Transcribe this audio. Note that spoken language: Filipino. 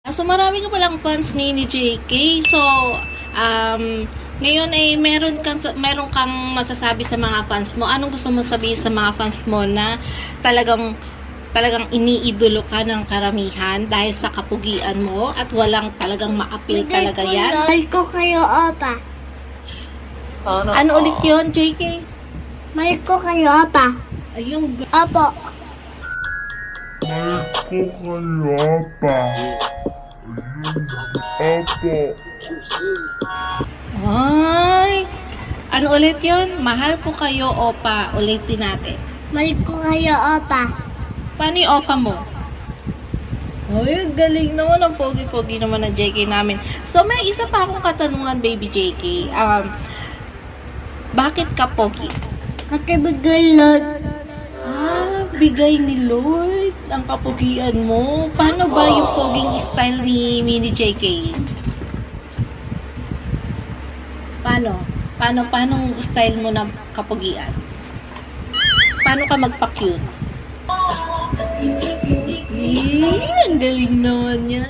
So, marami ka palang fans Mini JK. So, ngayon ay meron kang masasabi sa mga fans mo. Anong gusto mo sabihin sa mga fans mo na talagang iniidolo ka ng karamihan dahil sa kapugian mo at walang talagang ma-appeal talaga yan? Mahal ko kayo, Opa. Ano ulit yun, JK? Mahal ko kayo, Opa. Ayun. Opo. Mahal ko kayo, pa. Opo. Ay! Ano ulit yun? Mahal ko kayo, Opa. Ulitin natin. Mahal ko kayo, Opa. Paano yung Opa mo? Ay, galing naman. Ang pogi-pogi naman ng JK namin. So, may isa pa akong katanungan, baby JK. Bakit ka pogi? Katibigay Lord. Bigay ni Lord ang kapugian mo. Paano ba yung poging style ni Mini JK? Paano style mo na kapugian? Paano ka magpa-cute? Ang galing naman niya.